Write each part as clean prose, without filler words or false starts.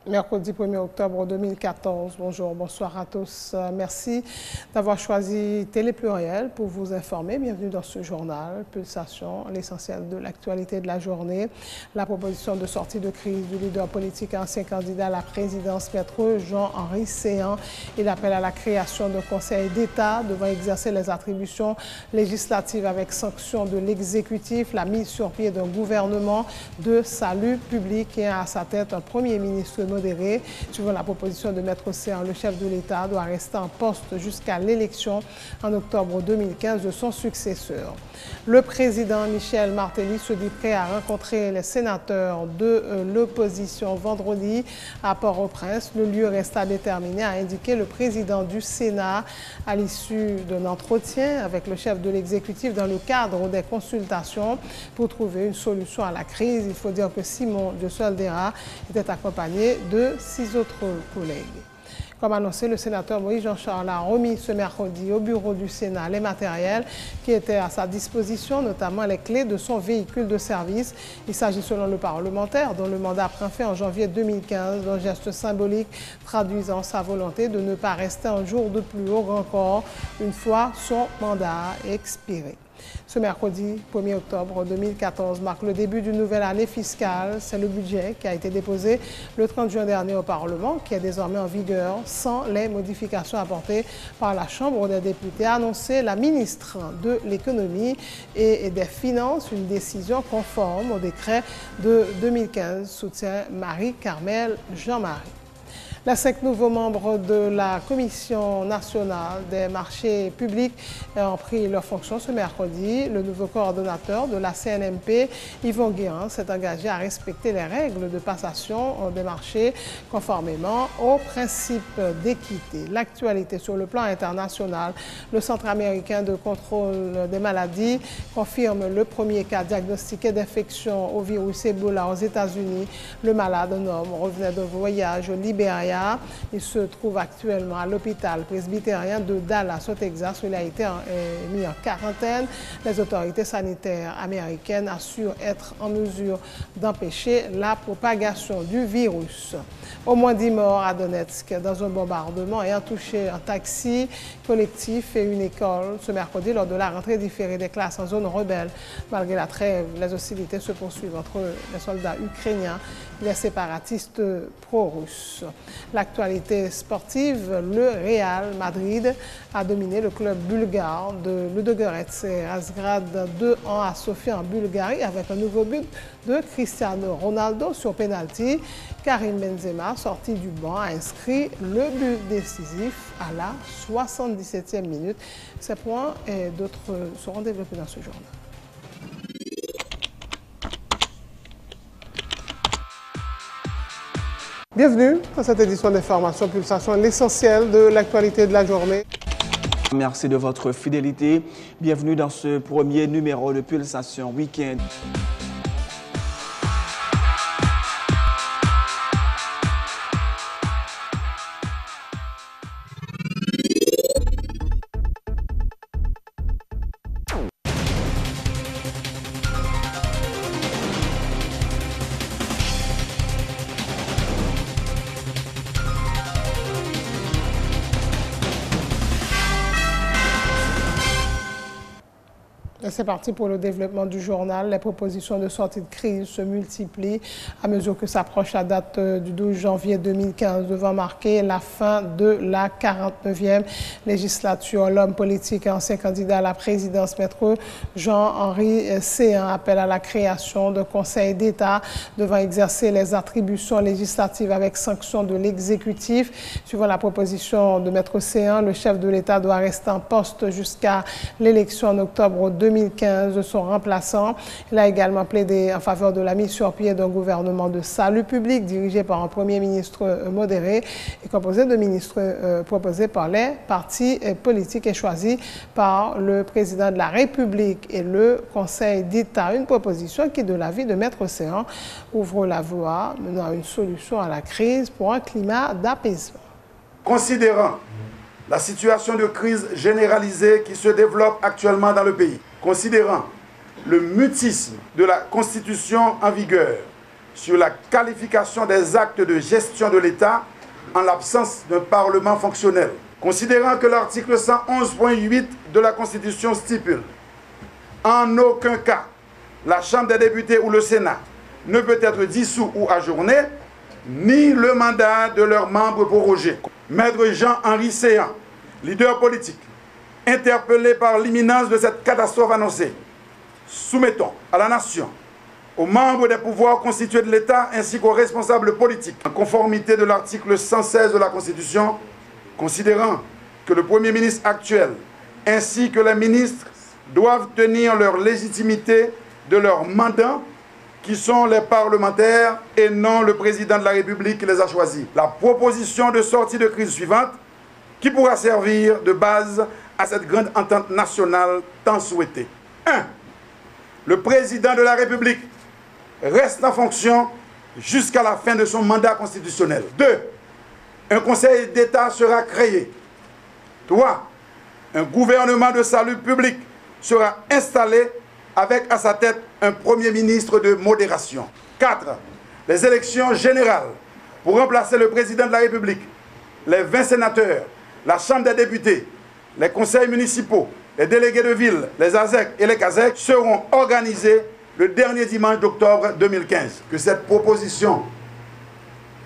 Mercredi 1er octobre 2014. Bonjour, bonsoir à tous. Merci d'avoir choisi Télé Pluriel pour vous informer. Bienvenue dans ce journal. Pulsation, l'essentiel de l'actualité de la journée. La proposition de sortie de crise du leader politique et ancien candidat à la présidence, Maître Jean-Henri Séan. Il appelle à la création d'un conseil d'État devant exercer les attributions législatives avec sanction de l'exécutif, la mise sur pied d'un gouvernement de salut public et à sa tête un premier ministre modéré. Suivant la proposition de Maître Séan, le chef de l'État doit rester en poste jusqu'à l'élection en octobre 2015 de son successeur. Le président Michel Martelly se dit prêt à rencontrer les sénateurs de l'opposition vendredi à Port-au-Prince. Le lieu reste à déterminer, a indiqué le président du Sénat à l'issue d'un entretien avec le chef de l'exécutif dans le cadre des consultations pour trouver une solution à la crise. Il faut dire que Simon de Soldera était accompagné de 6 autres collègues. Comme annoncé, le sénateur Moïse Jean-Charles a remis ce mercredi au bureau du Sénat les matériels qui étaient à sa disposition, notamment les clés de son véhicule de service. Il s'agit, selon le parlementaire, dont le mandat prend fin en janvier 2015, d'un geste symbolique traduisant sa volonté de ne pas rester un jour de plus au grand corps une fois son mandat expiré. Ce mercredi 1er octobre 2014 marque le début d'une nouvelle année fiscale. C'est le budget qui a été déposé le 30 juin dernier au Parlement, qui est désormais en vigueur sans les modifications apportées par la Chambre des députés, a annoncé la ministre de l'Économie et des Finances, une décision conforme au décret de 2015, soutient Marie-Carmel Jean-Marie. Les 5 nouveaux membres de la Commission nationale des marchés publics ont pris leurs fonctions ce mercredi. Le nouveau coordonnateur de la CNMP, Yvon Guérin, s'est engagé à respecter les règles de passation des marchés conformément aux principes d'équité. L'actualité sur le plan international, le Centre américain de contrôle des maladies confirme le premier cas diagnostiqué d'infection au virus Ebola aux États-Unis. Le malade, un homme, revenait d'un voyage au Libéria. Il se trouve actuellement à l'hôpital presbytérien de Dallas, au Texas, où il a été mis en quarantaine. Les autorités sanitaires américaines assurent être en mesure d'empêcher la propagation du virus. Au moins 10 morts à Donetsk dans un bombardement ayant touché un taxi collectif et une école ce mercredi lors de la rentrée différée des classes en zone rebelle. Malgré la trêve, les hostilités se poursuivent entre les soldats ukrainiens et les séparatistes pro-russes. L'actualité sportive, le Real Madrid a dominé le club bulgare de Ludogorets et Razgrad 2-1 à Sofia en Bulgarie avec un nouveau but de Cristiano Ronaldo sur penalty. Karim Benzema, sorti du banc, a inscrit le but décisif à la 77e minute. Ces points et d'autres seront développés dans ce journal. Bienvenue dans cette édition d'Information Pulsation, l'essentiel de l'actualité de la journée. Merci de votre fidélité. Bienvenue dans ce premier numéro de Pulsation Week-end. C'est parti pour le développement du journal. Les propositions de sortie de crise se multiplient à mesure que s'approche la date du 12 janvier 2015, devant marquer la fin de la 49e législature. L'homme politique et ancien candidat à la présidence, Maître Jean-Henri Séan, appelle à la création d'un conseil d'État devant exercer les attributions législatives avec sanction de l'exécutif. Suivant la proposition de Maître Séan, le chef de l'État doit rester en poste jusqu'à l'élection en octobre 2015 de son remplaçant. Il a également plaidé en faveur de la mise sur pied d'un gouvernement de salut public dirigé par un premier ministre modéré et composé de ministres proposés par les partis politiques et choisis par le président de la République et le Conseil d'État. Une proposition qui, de l'avis de Maître Séan, ouvre la voie menant à une solution à la crise pour un climat d'apaisement. Considérant la situation de crise généralisée qui se développe actuellement dans le pays, considérant le mutisme de la Constitution en vigueur sur la qualification des actes de gestion de l'État en l'absence d'un Parlement fonctionnel. Considérant que l'article 111.8 de la Constitution stipule « En aucun cas, la Chambre des députés ou le Sénat ne peut être dissous ou ajourné, ni le mandat de leurs membres prorogé. » Maître Jean-Henri Séan, leader politique, interpellé par l'imminence de cette catastrophe annoncée, soumettons à la nation, aux membres des pouvoirs constitués de l'État ainsi qu'aux responsables politiques, en conformité de l'article 116 de la Constitution, considérant que le Premier ministre actuel ainsi que les ministres doivent tenir leur légitimité de leur mandat, qui sont les parlementaires et non le président de la République qui les a choisis. La proposition de sortie de crise suivante, qui pourra servir de base à cette grande entente nationale tant souhaitée. 1. Le président de la République reste en fonction jusqu'à la fin de son mandat constitutionnel. 2. Un conseil d'État sera créé. 3. Un gouvernement de salut public sera installé avec à sa tête un Premier ministre de modération. 4. Les élections générales pour remplacer le président de la République, les 20 sénateurs, la Chambre des députés, les conseils municipaux, les délégués de ville, les ASEC et les CASEC seront organisés le dernier dimanche d'octobre 2015. Que cette proposition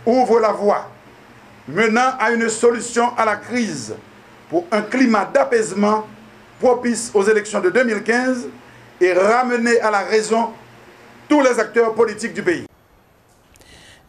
ouvre la voie menant à une solution à la crise pour un climat d'apaisement propice aux élections de 2015 et ramener à la raison tous les acteurs politiques du pays.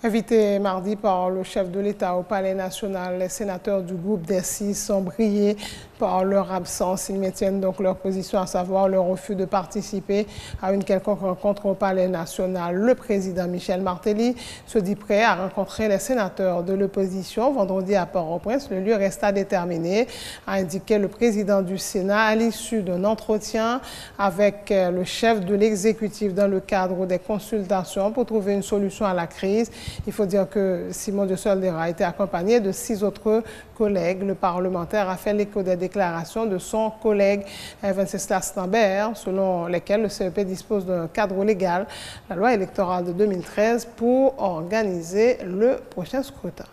Invités mardi par le chef de l'État au Palais national, les sénateurs du groupe des 6 sont brillés par leur absence. Ils maintiennent donc leur position, à savoir leur refus de participer à une quelconque rencontre au Palais national. Le président Michel Martelly se dit prêt à rencontrer les sénateurs de l'opposition vendredi à Port-au-Prince. Le lieu reste à déterminer, a indiqué le président du Sénat à l'issue d'un entretien avec le chef de l'exécutif dans le cadre des consultations pour trouver une solution à la crise. Il faut dire que Simon de Soldera a été accompagné de 6 autres collègues. Le parlementaire a fait l'écho des déclarations de son collègue Wenceslas Lambert, selon lesquelles le CEP dispose d'un cadre légal, la loi électorale de 2013, pour organiser le prochain scrutin.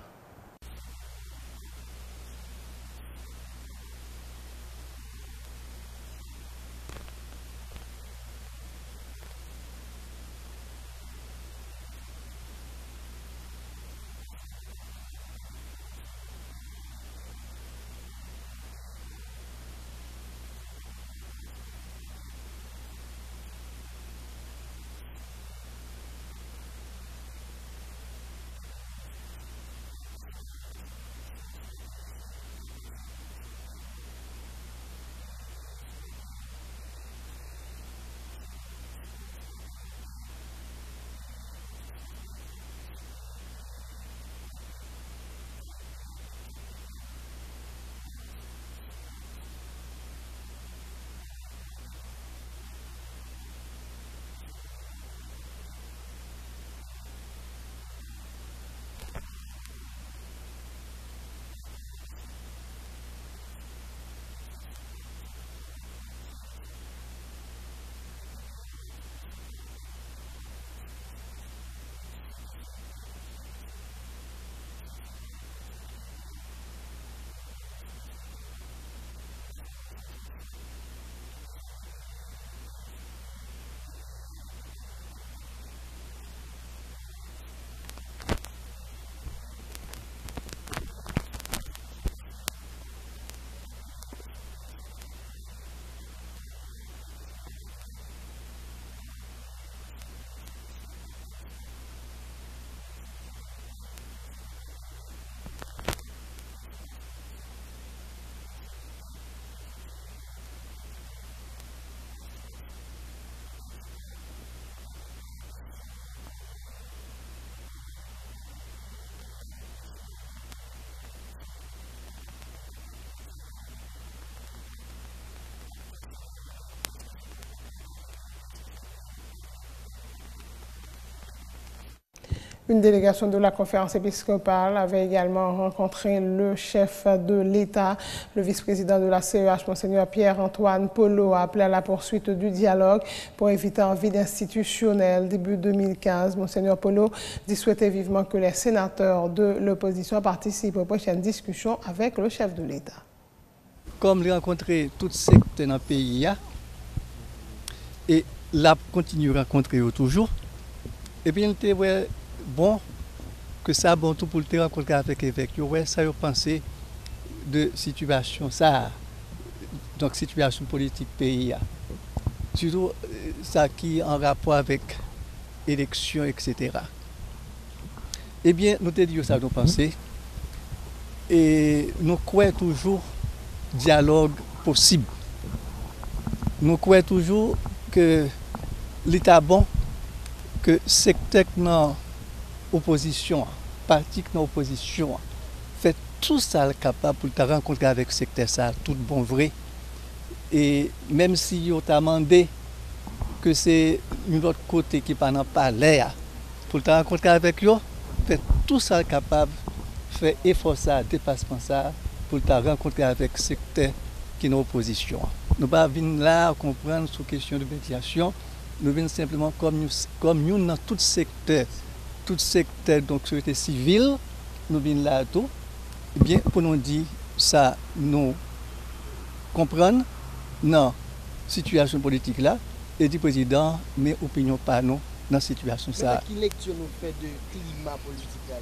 Une délégation de la conférence épiscopale avait également rencontré le chef de l'État. Le vice-président de la CEH, Monseigneur Pierre-Antoine Polo, a appelé à la poursuite du dialogue pour éviter un vide institutionnel. Début 2015, Monseigneur Polo dit souhaiter vivement que les sénateurs de l'opposition participent aux prochaines discussions avec le chef de l'État. Comme j'ai rencontré tout secteur dans le pays, et là, continue à rencontrer toujours. Et puis, il était bon que ça, bon, tout pour le rencontrer avec l'évêque. Ouais, ça, je pensé de situation, ça, donc situation politique pays. Surtout, ça qui est en rapport avec élection, etc. Eh bien, nous te dit ça, nous pensons. Et nous croyons toujours dialogue possible. Nous croyons toujours que l'État bon, que secteur dans opposition, parti dans opposition, fait tout ça capable pour te rencontrer avec secteur ça, tout bon vrai. Et même si on t'a demandé que c'est une autre côté qui pas dans palais pour te rencontrer avec eux, fait tout ça capable, fait effort ça, dépassement ça, pour te rencontrer avec le secteur qui est en opposition. Nous ne venons pas là comprendre sur question de médiation, nous venons simplement comme nous dans tout secteur donc société civile, nous venons là tout, eh bien pour nous dire ça, nous comprendre dans situation politique là, et du président, mais opinion pas nous dans la situation ça. Quelle lecture nous fait de climat politique là?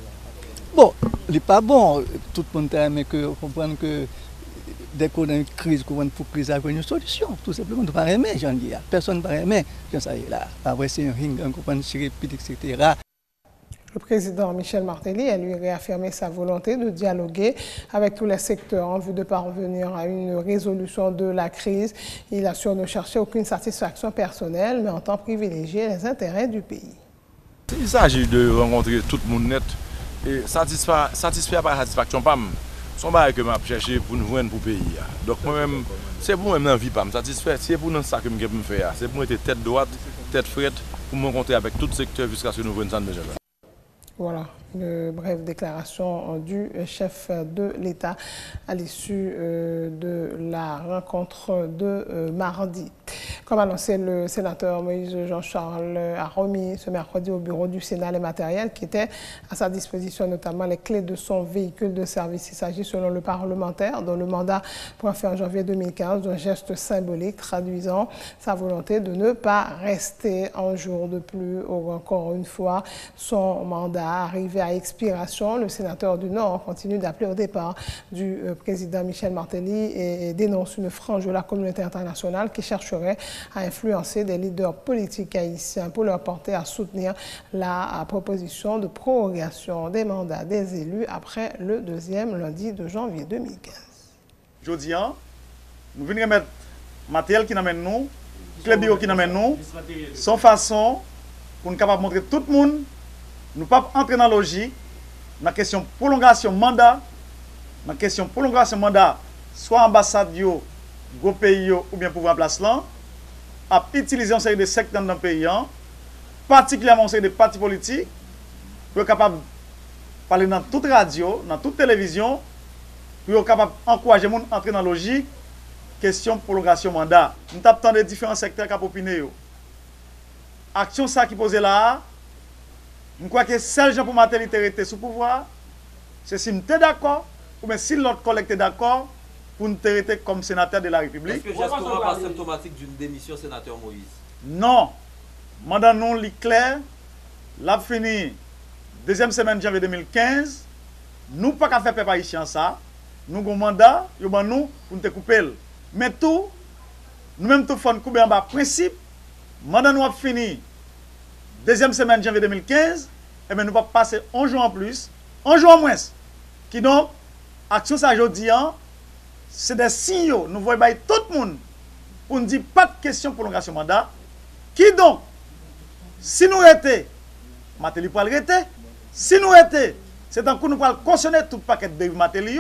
Bon, il n'est pas bon, tout le monde aime que comprendre que dès qu'on a une crise, qu'on a une crise, il y a une solution. Tout simplement, on ne peut pas aimer, j'en dis. Personne ne peut pas aimer. Ça y est là. Après, c'est un ring, on comprend, etc. Le président Michel Martelly a lui réaffirmé sa volonté de dialoguer avec tous les secteurs en vue de parvenir à une résolution de la crise. Il assure ne chercher aucune satisfaction personnelle, mais entend privilégier les intérêts du pays. Il s'agit de rencontrer tout le monde net et satisfaire par satisfaction pas. Son bail que m'a cherché pour nous joindre pour le pays. Donc moi-même, c'est pour moi-même vie pas me satisfaire, c'est pour nous ça que je me faire. C'est pour être tête droite, tête frette pour me rencontrer avec tout le secteur jusqu'à ce que nous voyons ça déjà. Voilà, une brève déclaration du chef de l'État à l'issue de la rencontre de mardi. Comme annoncé, le sénateur Moïse Jean-Charles a remis ce mercredi au bureau du Sénat les matériels qui étaient à sa disposition, notamment les clés de son véhicule de service. Il s'agit, selon le parlementaire, dont le mandat prend fin en janvier 2015, d'un geste symbolique traduisant sa volonté de ne pas rester un jour de plus. Encore une fois, son mandat arrivé à expiration. Le sénateur du Nord continue d'appeler au départ du président Michel Martelly et dénonce une frange de la communauté internationale qui chercherait à influencer des leaders politiques haïtiens pour leur porter à soutenir la proposition de prorogation des mandats des élus après le deuxième lundi de janvier 2015. Jodi, nous venons remettre matériel qui n'amène nous, clé bio qui n'amène nous, sans façon pour nous capable montrer tout le monde, nous ne pas entrer dans la logique, dans la question prolongation mandat, dans la question prolongation mandat, soit ambassade, gros pays ou bien pouvoir place là, à utiliser un série de secteurs dans le pays, particulièrement un série de partis politiques, pour être capable de parler dans toute radio, dans toute télévision, pour être capable d'encourager les gens à entrer dans la logique, question prolongation mandat. Nous avons des différents secteurs qui ont opiné. Action ça qui pose là, je crois que seul gens pour maternité sous pouvoir, c'est si nous sommes d'accord, ou bien si l'autre collègue est d'accord, pour nous traiter comme sénateur de la République. Est-ce que geste n'est pas symptomatique d'une démission, sénateur Moïse? Non. Mandat non li clair. L'a fini deuxième semaine de janvier 2015. Nous pas qu'à faire peuple haïtien ça. Nous avons un mandat, nous pour nous couper. Mais tout, nous-mêmes tout faut couper en bas principe. Mandat nous a fini deuxième semaine de janvier 2015. Et bien nous pas passer un jour en plus, un jour en moins. Qui donc, action ça aujourd'hui, c'est des signaux, nous voyons tout le monde pour nous dire pas de question de prolongation mandat. Qui donc, si nous étions, Martelly pour arrêter, si nous étions, c'est un coup nous allons cautionner tout le paquet de Martelly.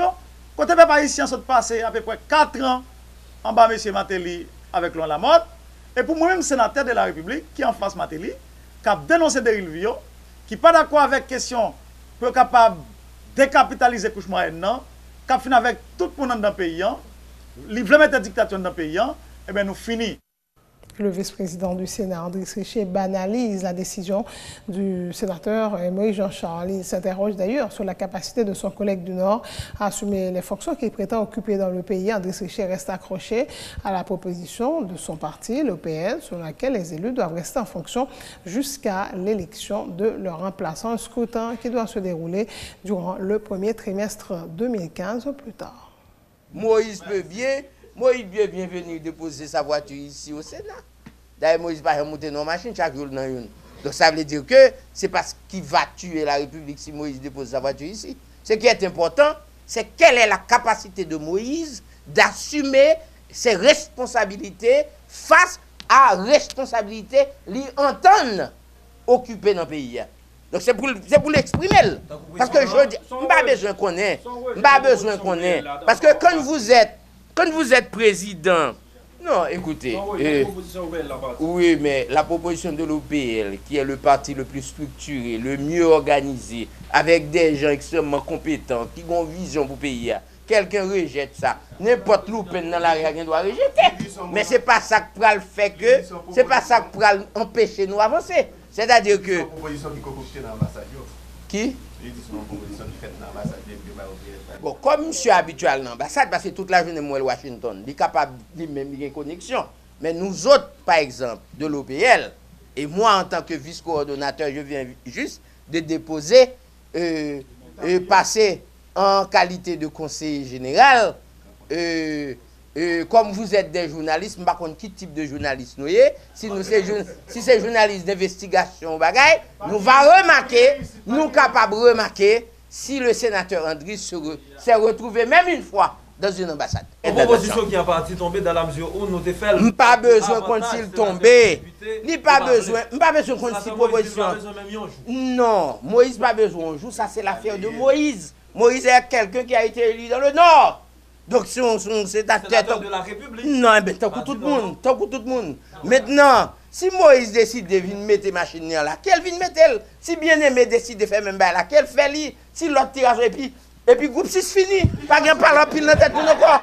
Côté peuple haïtien, sont passé à peu près 4 ans en bas M. Martelly avec Laurent Lamotte. Et pour moi-même, sénateur de la République, qui est en face Martelly, qui a dénoncé des dérives, qui n'est pas d'accord avec la question, pour capable de décapitaliser la couche moyenne, qui a fini avec tout le monde dans le pays, qui veut mettre la dictature dans le pays, eh bien nous finissons. Le vice-président du Sénat, André Richer, banalise la décision du sénateur Moïse Jean-Charles. Il s'interroge d'ailleurs sur la capacité de son collègue du Nord à assumer les fonctions qu'il prétend occuper dans le pays. André Richer reste accroché à la proposition de son parti, l'OPL, sur laquelle les élus doivent rester en fonction jusqu'à l'élection de leur remplaçant. Un scrutin qui doit se dérouler durant le premier trimestre 2015 ou plus tard. Moïse peut bien venir déposer sa voiture ici au Sénat. D'ailleurs, Moïse va monter dans la machine chaque jour dans une. Donc ça veut dire que c'est parce qu'il va tuer la République si Moïse dépose sa voiture ici. Ce qui est important, c'est quelle est la capacité de Moïse d'assumer ses responsabilités face à responsabilité lui entendre occuper dans le pays. Donc c'est pour l'exprimer. Parce que je dis, on n'a pas besoin qu'on ait. Parce que quand vous êtes président, non, écoutez, oui, mais la proposition de l'OPL, qui est le parti le plus structuré, le mieux organisé, avec des gens extrêmement compétents, qui ont une vision pour le pays, quelqu'un rejette ça. N'importe où dans la région doit rejeter. Mais ce n'est pas ça qui pourra le faire que, c'est pas ça qui pourra empêcher nous avancer. C'est-à-dire que... Qui? Bon, comme je suis habituel dans l'ambassade, parce que toute la journée, moi, à Washington, il est capable de même une connexion. Mais nous autres, par exemple, de l'OPL, et moi, en tant que vice-coordonnateur, je viens juste de déposer, passer en qualité de conseiller général, comme vous êtes des journalistes, je ne sais pas quel type de journaliste nous sommes. Si c'est journaliste d'investigation, nous va remarquer, nous capables de remarquer si le sénateur André s'est retrouvé même une fois dans une ambassade. Une proposition qui a parti tomber dans la mesure où nous te faisons. Pas besoin qu'on s'il tomber. Ni pas besoin qu'on s'il proposition. Non, Moïse pas besoin de jouer, ça c'est l'affaire de Moïse. Moïse est quelqu'un qui a été élu dans le Nord. Donc si on c'est à tête de la République. Non, mais tant que tout le monde, Maintenant, si Moïse décide de venir mettre machine là, qu'elle vient mettre elle. Si bien aimé décide de faire même là, qu'elle fait lui. Si l'autre tirage et puis groupe 6 fini, pas de parler pile dans tête pour nous quoi.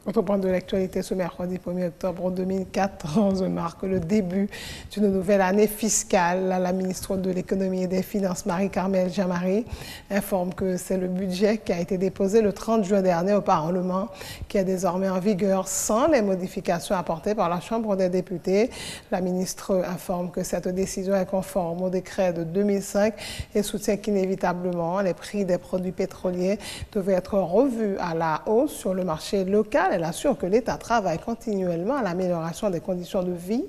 Autre point de l'actualité ce mercredi 1er octobre 2014 marque le début d'une nouvelle année fiscale. La ministre de l'Économie et des Finances, Marie-Carmel Jamari, informe que c'est le budget qui a été déposé le 30 juin dernier au Parlement qui est désormais en vigueur sans les modifications apportées par la Chambre des députés. La ministre informe que cette décision est conforme au décret de 2005 et soutient qu'inévitablement les prix des produits pétroliers devaient être revus à la hausse sur le marché local. Elle assure que l'État travaille continuellement à l'amélioration des conditions de vie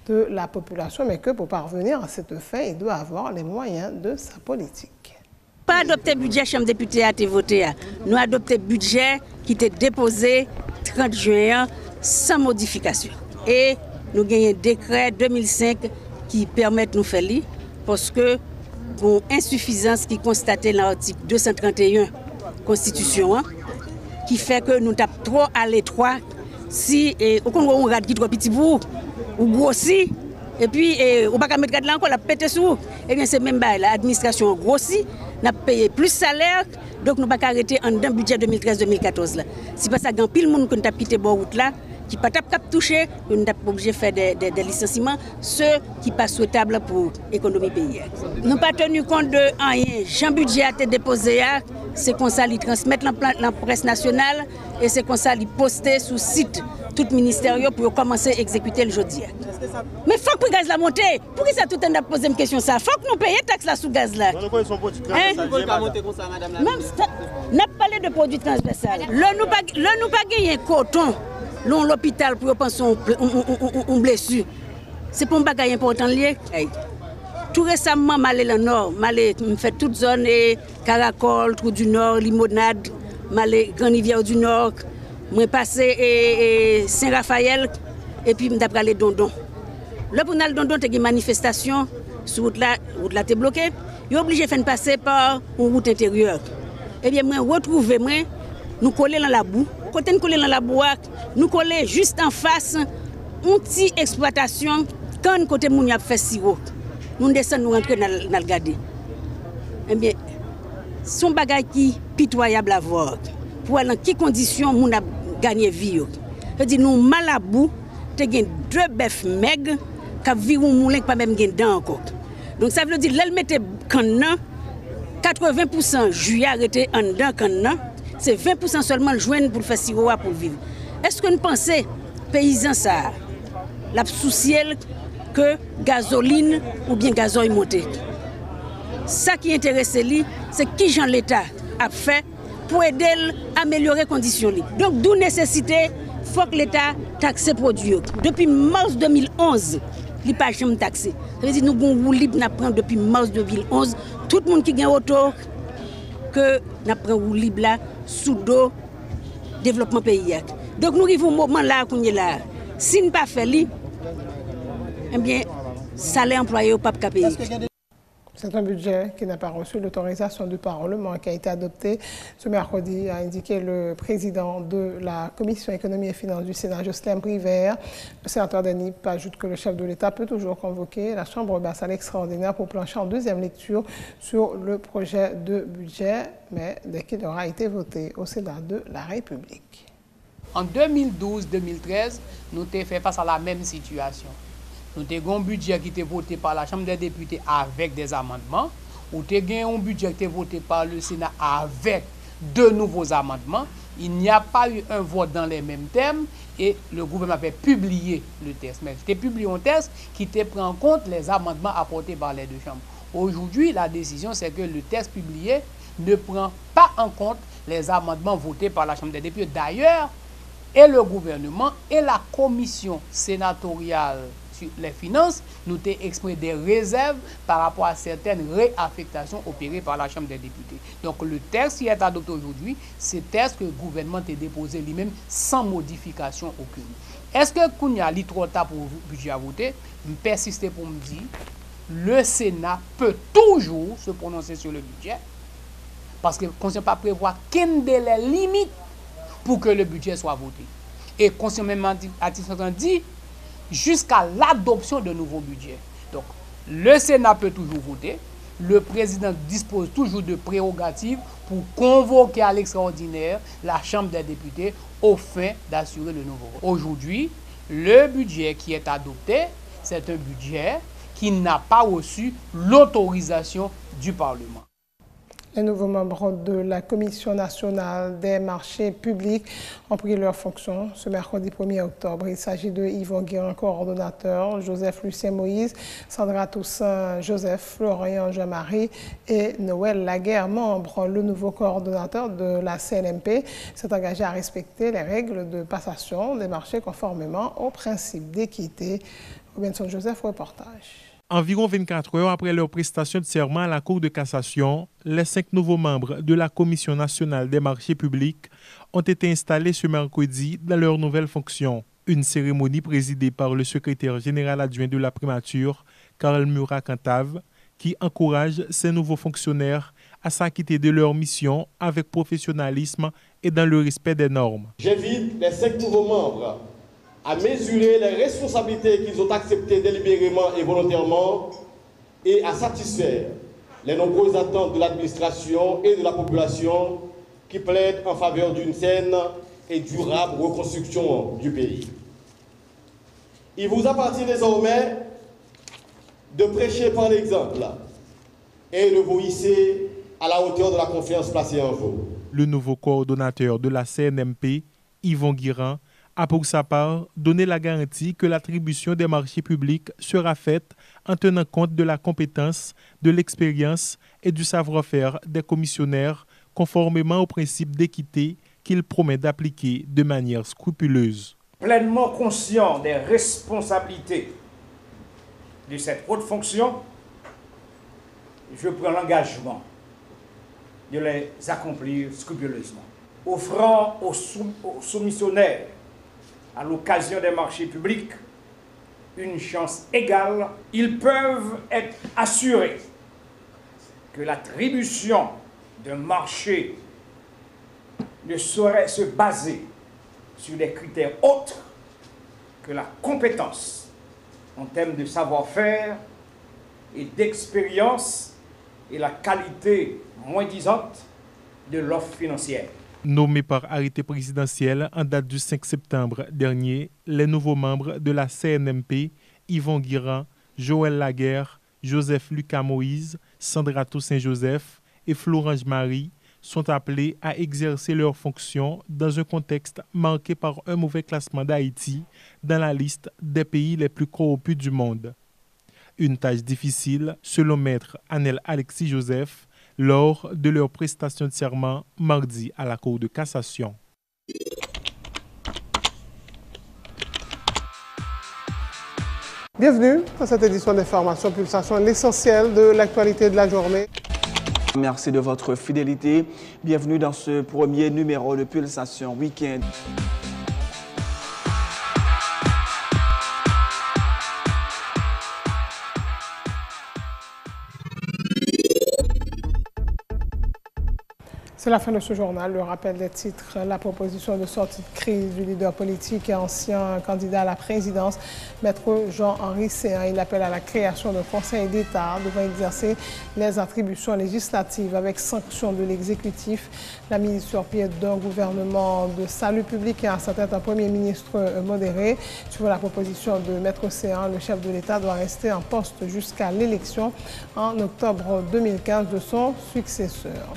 de la population, mais que pour parvenir à cette fin, il doit avoir les moyens de sa politique. Pas adopter budget Chambre des députés a été voté. Nous adopté budget qui était déposé 30 juin sans modification. Et nous gagnons un décret 2005 qui permet de nous faire lire parce que pour insuffisance qui est constatée dans l'article 231 Constitution, qui fait que nous tapons trop à l'étroit. Si on regarde qui trop petit bout, ou grossit, et puis on ne peut pas mettre là encore la pété sous. Et bien c'est même l'administration grossit, n'a payé plus salaire, donc nous ne pouvons pas arrêter en un budget 2013-2014. C'est pas ça qu'il y a pile de monde qui a quitté la route là, qui ne peut pas toucher, nous sommes obligés de faire des licenciements, ceux qui ne sont pas souhaitables pour l'économie pays. Nous n'avons pas tenu compte de rien. Jean budget a été déposé, c'est comme ça qu'ils transmettent la presse nationale et c'est comme ça qu'ils postent sur le site tout ministère pour commencer à exécuter le jeudi. Mais il faut que le gaz la monte. Pourquoi ça tout le monde a posé une question ça? Il faut que nous payions taxe là sous gaz là. Même n'a parlé de produits transversaux. Là nous pas gagner coton. L'hôpital pour penser on blessure. C'est pour un bagage important lié. Tout récemment, je suis allé dans le nord, je fait toute zone Caracol, Trou du Nord, Limonade, Grande Rivière du Nord, je suis passé Saint-Raphaël et puis je suis allé Dondon. Là, pour aller Dondon, il y a une manifestation, sur la route là est bloquée, je suis obligé de passer par une route intérieure. Et bien, je retrouve, nous coller dans la boue. Quand nous collons dans la boue, nous collons juste en face une petite exploitation quand côté moun y a fait sirop. nous descendons, nous rentrons dans le garder. Eh bien, son bagage qui pitoyable à voir. Pour dans quelles conditions nous avons gagné vie. C'est-à-dire nous mal à bout, tu as deux bœufs maigres qui vivent au moulin qui pas même dedans encore. Donc ça veut dire qu'elle mettait canon, 80% juillet arrêté en dedans canon, c'est 20% seulement le joindre pour faire siroir pour vivre. Est-ce que nous pensons paysans ça la soucier que gasoline ou bien gazoil monté? Ça qui intéresse lui, c'est qui Jean l'État a fait pour aider à améliorer les conditions. Donc d'où nécessité, il faut que l'État taxe les produits. Depuis mars 2011, il n'a pas jamais taxé. Ça veut dire que nous avons un libre depuis mars 2011. Tout le monde qui a auto que nous avons un libre là sous le développement pays. Donc nous arrivons au moment là qu'on est là. Si nous ne pas fait li, eh bien, ça l'est employé au pape payer. C'est un budget qui n'a pas reçu l'autorisation du Parlement qui a été adopté ce mercredi, a indiqué le président de la Commission économie et finances du Sénat, Jocelyn Brivert. Le sénateur Denip ajoute que le chef de l'État peut toujours convoquer la Chambre basse à l'extraordinaire pour plancher en deuxième lecture sur le projet de budget, mais dès qu'il aura été voté au Sénat de la République. En 2012-2013, nous avons fait face à la même situation. Nous avons un budget qui était voté par la Chambre des députés avec des amendements, ou nous avons un budget qui était voté par le Sénat avec de nouveaux amendements. Il n'y a pas eu un vote dans les mêmes termes et le gouvernement avait publié le texte. Mais c'était publié un texte qui pris en compte les amendements apportés par les deux chambres. Aujourd'hui, la décision, c'est que le texte publié ne prend pas en compte les amendements votés par la Chambre des députés. D'ailleurs, et le gouvernement et la commission sénatoriale sur les finances, nous avons exprimé des réserves par rapport à certaines réaffectations opérées par la Chambre des députés. Donc le texte qui est adopté aujourd'hui, c'est le texte que le gouvernement a déposé lui-même sans modification aucune. Est-ce que qu'on y a trop tard pour le budget à voter? Je persiste pour me dire, le Sénat peut toujours se prononcer sur le budget parce que qu'on ne sait pas prévoir quel délai limite pour que le budget soit voté. Et consciemment a dit jusqu'à l'adoption de nouveaux budgets. Donc, le Sénat peut toujours voter. Le président dispose toujours de prérogatives pour convoquer à l'extraordinaire la Chambre des députés au fin d'assurer le nouveau vote. Aujourd'hui, le budget qui est adopté, c'est un budget qui n'a pas reçu l'autorisation du Parlement. Les nouveaux membres de la Commission nationale des marchés publics ont pris leurs fonctions ce mercredi 1er octobre. Il s'agit de Yvon Guérin, coordonnateur, Joseph Lucien Moïse, Sandra Toussaint, Joseph Florian Jean-Marie et Noël Laguerre, membre. Le nouveau coordonnateur de la CNMP s'est engagé à respecter les règles de passation des marchés conformément aux principes d'équité. Robinson Joseph, reportage. Environ 24 heures après leur prestation de serment à la Cour de cassation, les 5 nouveaux membres de la Commission nationale des marchés publics ont été installés ce mercredi dans leurs nouvelles fonctions. Une cérémonie présidée par le secrétaire général adjoint de la primature, Karl Murat-Cantave, qui encourage ces nouveaux fonctionnaires à s'acquitter de leur mission avec professionnalisme et dans le respect des normes. J'invite les 5 nouveaux membres à mesurer les responsabilités qu'ils ont acceptées délibérément et volontairement et à satisfaire les nombreuses attentes de l'administration et de la population qui plaident en faveur d'une saine et durable reconstruction du pays. Il vous appartient désormais de prêcher par l'exemple et de vous hisser à la hauteur de la confiance placée en vous. Le nouveau coordonnateur de la CNMP, Yvon Guérin, a pour sa part donné la garantie que l'attribution des marchés publics sera faite en tenant compte de la compétence, de l'expérience et du savoir-faire des commissionnaires conformément aux principes d'équité qu'il promet d'appliquer de manière scrupuleuse. Pleinement conscient des responsabilités de cette haute fonction, je prends l'engagement de les accomplir scrupuleusement, offrant aux soumissionnaires à l'occasion des marchés publics une chance égale. Ils peuvent être assurés que l'attribution d'un marché ne saurait se baser sur des critères autres que la compétence en termes de savoir-faire et d'expérience et la qualité moins-disante de l'offre financière. Nommés par arrêté présidentiel en date du 5 septembre dernier, les nouveaux membres de la CNMP, Yvon Guiran, Joël Laguerre, Joseph Lucas Moïse, Sandra Toussaint-Joseph et Florence Marie sont appelés à exercer leurs fonctions dans un contexte marqué par un mauvais classement d'Haïti dans la liste des pays les plus corrompus du monde. Une tâche difficile, selon maître Anel Alexis Joseph, lors de leur prestation de serment mardi à la Cour de cassation. Bienvenue à cette édition d'Information Pulsation, l'essentiel de l'actualité de la journée. Merci de votre fidélité. Bienvenue dans ce premier numéro de Pulsation Week-end. C'est la fin de ce journal. Le rappel des titres, la proposition de sortie de crise du leader politique et ancien candidat à la présidence, Maître Jean-Henri Séan. Il appelle à la création d'un conseil d'État devant exercer les attributions législatives avec sanction de l'exécutif. La mise sur pied d'un gouvernement de salut public et à sa tête un premier ministre modéré. Suivant la proposition de Maître Séan, le chef de l'État doit rester en poste jusqu'à l'élection en octobre 2015 de son successeur.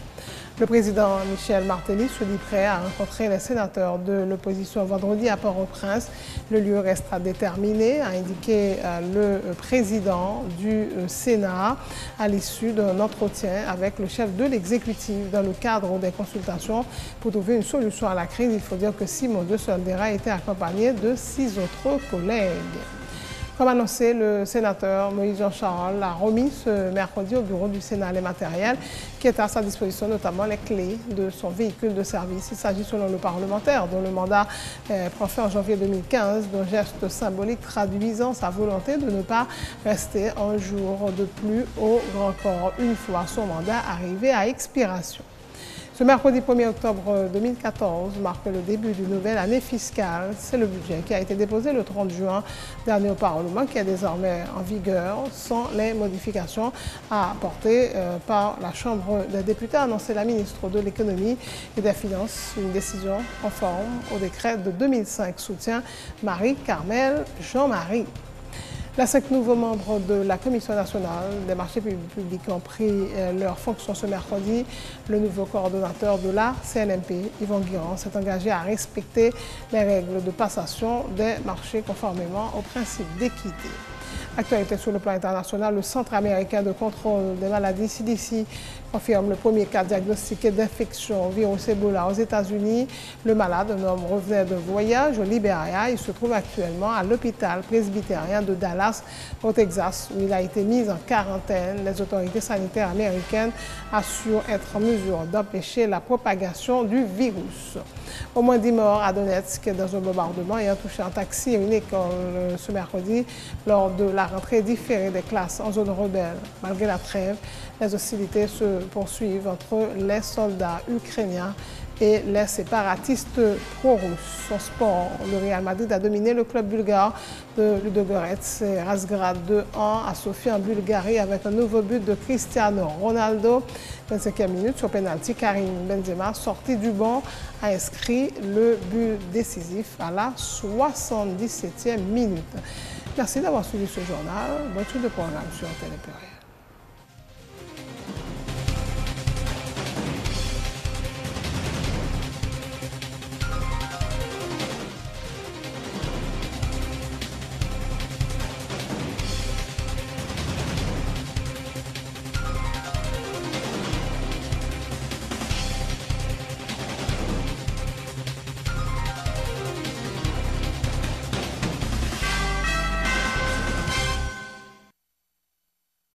Le président Michel Martelly se dit prêt à rencontrer les sénateurs de l'opposition vendredi à Port-au-Prince. Le lieu reste à déterminer, a indiqué le président du Sénat à l'issue d'un entretien avec le chef de l'exécutif dans le cadre des consultations pour trouver une solution à la crise. Il faut dire que Simon de Soldera était accompagné de 6 autres collègues. Comme annoncé, le sénateur Moïse Jean-Charles a remis ce mercredi au bureau du Sénat les matériels qui étaient à sa disposition, notamment les clés de son véhicule de service. Il s'agit, selon le parlementaire, dont le mandat prend fin en janvier 2015, d'un geste symbolique traduisant sa volonté de ne pas rester un jour de plus au grand corps une fois son mandat arrivé à expiration. Ce mercredi 1er octobre 2014 marque le début d'une nouvelle année fiscale. C'est le budget qui a été déposé le 30 juin dernier au Parlement, qui est désormais en vigueur sans les modifications apportées par la Chambre des députés, a annoncé la ministre de l'Économie et des Finances. Une décision conforme au décret de 2005, soutient Marie-Carmel Jean-Marie. Les 5 nouveaux membres de la Commission nationale des marchés publics ont pris leurs fonctions ce mercredi. Le nouveau coordonnateur de la CNMP, Yvon Guiran, s'est engagé à respecter les règles de passation des marchés conformément au principe d'équité. Actualité sur le plan international, le Centre américain de contrôle des maladies CDC confirme le premier cas diagnostiqué d'infection au virus Ebola aux États-Unis. Le malade, un homme, revenait de voyage au Libéria. Il se trouve actuellement à l'hôpital presbytérien de Dallas, au Texas, où il a été mis en quarantaine. Les autorités sanitaires américaines assurent être en mesure d'empêcher la propagation du virus. Au moins 10 morts à Donetsk dans un bombardement ayant touché un taxi et une école ce mercredi lors de la rentrée différée des classes en zone rebelle. Malgré la trêve, les hostilités se poursuivent entre les soldats ukrainiens et les séparatistes pro-russes. En sport, le Real Madrid a dominé le club bulgare de Ludogorets et Razgrad 2-1 à Sofia en Bulgarie avec un nouveau but de Cristiano Ronaldo. 25e minute sur pénalty, Karim Benzema, sorti du banc, a inscrit le but décisif à la 77e minute. Merci d'avoir suivi ce journal. Bonne suite de programme sur Télé Pluriel.